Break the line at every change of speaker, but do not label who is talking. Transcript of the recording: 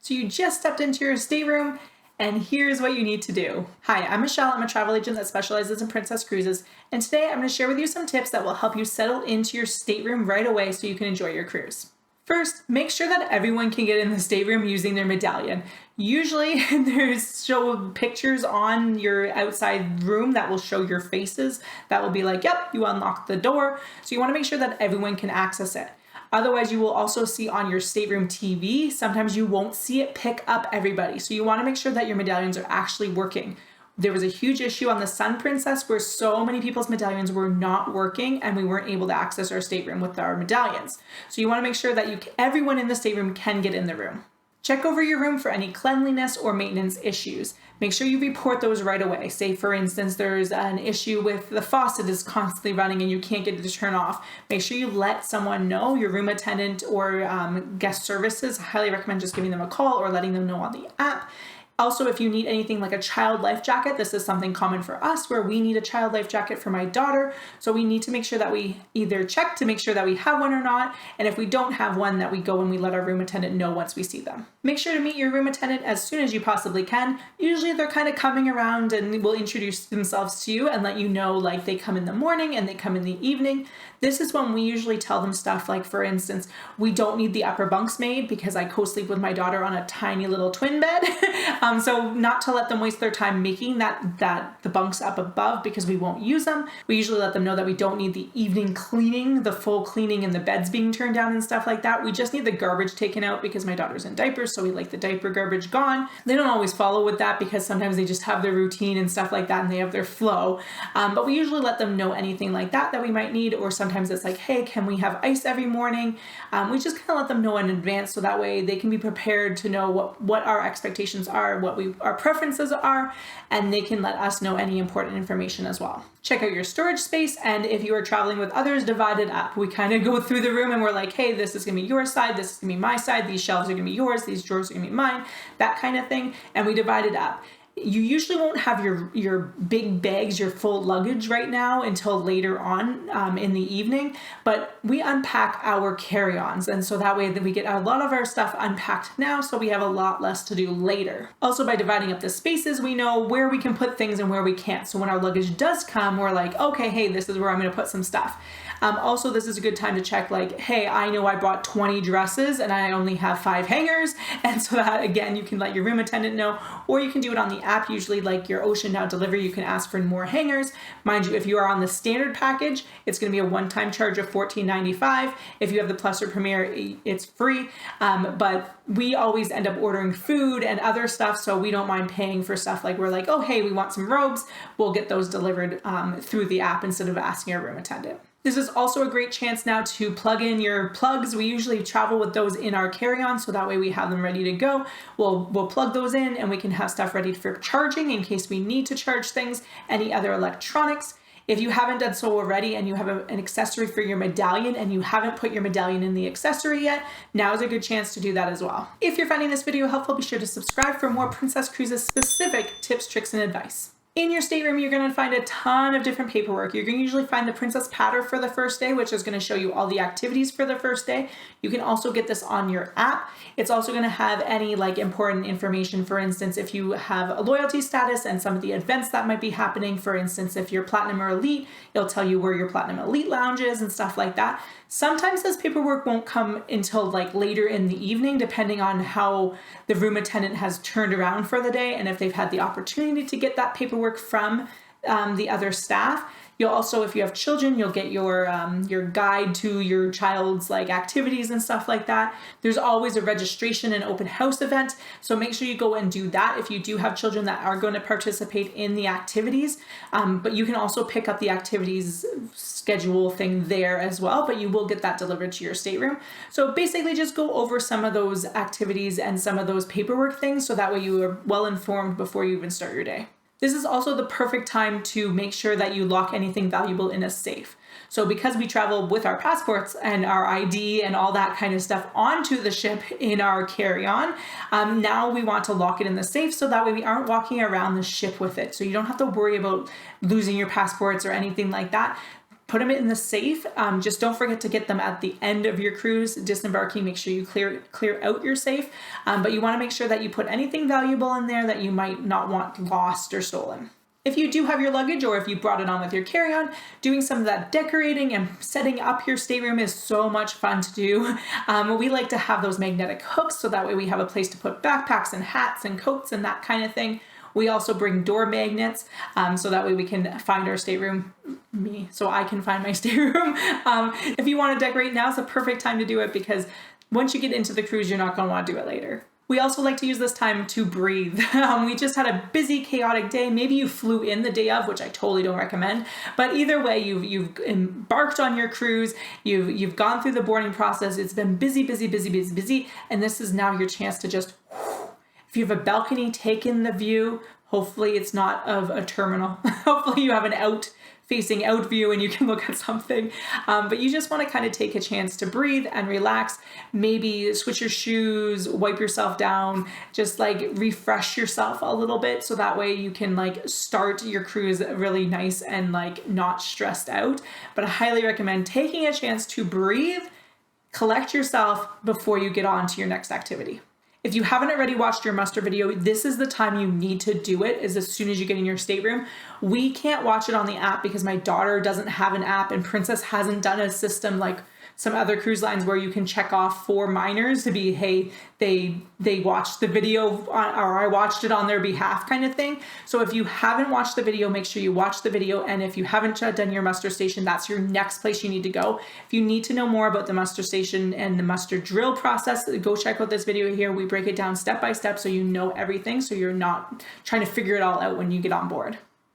So you just stepped into your stateroom, and here's what you need to do. Hi, I'm Michelle. I'm a travel agent that specializes in princess cruises, and today I'm going to share with you some tips that will help you settle into your stateroom right away so you can enjoy your cruise. First, make sure that everyone can get in the stateroom using their medallion. Usually there's show pictures on your outside room that will show your faces. That will be like, yep, you unlocked the door. So you want to make sure that everyone can access it. Otherwise, you will also see on your stateroom TV, sometimes you won't see it pick up everybody. So you want to make sure that your medallions are actually working. There was a huge issue on the Sun Princess where so many people's medallions were not working and we weren't able to access our stateroom with our medallions. So you want to make sure that everyone in the stateroom can get in the room. Check over your room for any cleanliness or maintenance issues. Make sure you report those right away. Say, for instance, there's an issue with the faucet is constantly running and you can't get it to turn off. Make sure you let someone know, your room attendant or guest services. I highly recommend just giving them a call or letting them know on the app. Also, if you need anything like a child life jacket, this is something common for us where we need a child life jacket for my daughter. So we need to make sure that we either check to make sure that we have one or not. And if we don't have one, that we go and we let our room attendant know once we see them. Make sure to meet your room attendant as soon as you possibly can. Usually they're kind of coming around and will introduce themselves to you and let you know, like they come in the morning and they come in the evening. This is when we usually tell them stuff like, for instance, we don't need the upper bunks made because I co-sleep with my daughter on a tiny little twin bed. So not to let them waste their time making the bunks up above because we won't use them. We usually let them know that we don't need the evening cleaning, the full cleaning and the beds being turned down and stuff like that. We just need the garbage taken out because my daughter's in diapers, so we like the diaper garbage gone. They don't always follow with that because sometimes they just have their routine and stuff like that and they have their flow. But we usually let them know anything like that we might need, or sometimes it's like, hey, can we have ice every morning? We just kind of let them know in advance so that way they can be prepared to know what our expectations are, what our preferences are, and they can let us know any important information as well. Check out your storage space, and if you are traveling with others, divide it up. We kind of go through the room and we're like, hey, this is gonna be your side, this is gonna be my side, these shelves are gonna be yours, these drawers are gonna be mine, that kind of thing, and we divide it up. You usually won't have your big bags, your full luggage right now until later on in the evening, but we unpack our carry-ons, and so that way that we get a lot of our stuff unpacked now, so we have a lot less to do later. Also, by dividing up the spaces, we know where we can put things and where we can't. So when our luggage does come, we're like, okay, hey, this is where I'm gonna put some stuff. Also, this is a good time to check like, hey, I know I bought 20 dresses and I only have 5 hangers. And so that, again, you can let your room attendant know, or you can do it on the app. Usually like your Ocean Now delivery, you can ask for more hangers. Mind you, if you are on the standard package, it's going to be a one-time charge of $14.95. If you have the Plus or Premier, it's free. But we always end up ordering food and other stuff, so we don't mind paying for stuff like we're like, oh, hey, we want some robes. We'll get those delivered through the app instead of asking our room attendant. This is also a great chance now to plug in your plugs. We usually travel with those in our carry-on, so that way we have them ready to go. We'll plug those in and we can have stuff ready for charging in case we need to charge things, any other electronics. If you haven't done so already and you have an accessory for your medallion and you haven't put your medallion in the accessory yet, now is a good chance to do that as well. If you're finding this video helpful, be sure to subscribe for more Princess Cruises specific tips, tricks, and advice. In your stateroom, you're going to find a ton of different paperwork. You're going to usually find the Princess Patter for the first day, which is going to show you all the activities for the first day. You can also get this on your app. It's also going to have any like important information. For instance, if you have a loyalty status and some of the events that might be happening. For instance, if you're Platinum or Elite, it'll tell you where your Platinum Elite lounge is and stuff like that. Sometimes this paperwork won't come until like later in the evening, depending on how the room attendant has turned around for the day and if they've had the opportunity to get that paperwork from the other staff. You'll also, if you have children, you'll get your guide to your child's like activities and stuff like that. There's always a registration and open house event, so make sure you go and do that if you do have children that are going to participate in the activities. But you can also pick up the activities schedule thing there as well, but you will get that delivered to your stateroom. So basically just go over some of those activities and some of those paperwork things so that way you are well informed before you even start your day. This is also the perfect time to make sure that you lock anything valuable in a safe. So because we travel with our passports and our ID and all that kind of stuff onto the ship in our carry-on, now we want to lock it in the safe so that way we aren't walking around the ship with it. So you don't have to worry about losing your passports or anything like that. put them in the safe. Just don't forget to get them at the end of your cruise. Disembarking, make sure you clear out your safe, but you want to make sure that you put anything valuable in there that you might not want lost or stolen. If you do have your luggage, or if you brought it on with your carry-on, doing some of that decorating and setting up your stateroom is so much fun to do. We like to have those magnetic hooks so that way we have a place to put backpacks and hats and coats and that kind of thing. We also bring door magnets, so that way we can find our stateroom, so I can find my stateroom. If you want to decorate, now's the perfect time to do it, because once you get into the cruise, you're not going to want to do it later. We also like to use this time to breathe. We just had a busy, chaotic day. Maybe you flew in the day of, which I totally don't recommend. But either way, you've embarked on your cruise. You've gone through the boarding process. It's been busy, busy, busy, busy, busy. And this is now your chance to just, if you have a balcony, take in the view. Hopefully it's not of a terminal. Hopefully you have an facing out view and you can look at something. But you just want to kind of take a chance to breathe and relax. Maybe switch your shoes, wipe yourself down, just like refresh yourself a little bit, so that way you can like start your cruise really nice and like not stressed out. But I highly recommend taking a chance to breathe, collect yourself before you get on to your next activity. If you haven't already watched your muster video, this is the time you need to do it, is as soon as you get in your stateroom. We can't watch it on the app because my daughter doesn't have an app, and Princess hasn't done a system like some other cruise lines where you can check off for minors to be, hey, they watched the video or I watched it on their behalf kind of thing. So if you haven't watched the video, make sure you watch the video. And if you haven't done your muster station, that's your next place you need to go. If you need to know more about the muster station and the muster drill process, go check out this video here. We break it down step by step so you know everything, so you're not trying to figure it all out when you get on board.